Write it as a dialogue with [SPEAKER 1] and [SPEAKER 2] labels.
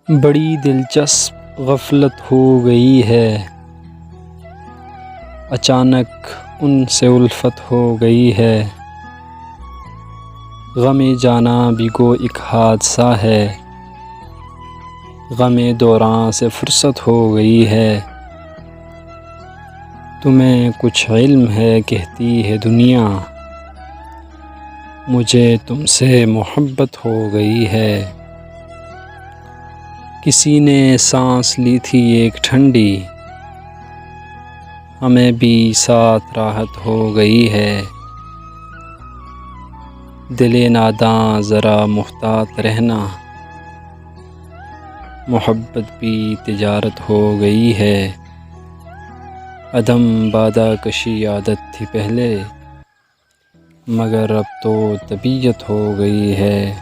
[SPEAKER 1] بڑی دلچسپ غفلت ہو گئی ہے، اچانک ان سے الفت ہو گئی ہے۔ غم جانا بھی گو ایک حادثہ ہے، غم دوراں سے فرصت ہو گئی ہے۔ تمہیں کچھ علم ہے کہتی ہے دنیا، مجھے تم سے محبت ہو گئی ہے۔ کسی نے سانس لی تھی ایک ٹھنڈی، ہمیں بھی ساتھ راحت ہو گئی ہے۔ دل ناداں ذرا محتاط رہنا، محبت بھی تجارت ہو گئی ہے۔ عدم بادہ کشی عادت تھی پہلے، مگر اب تو طبیعت ہو گئی ہے۔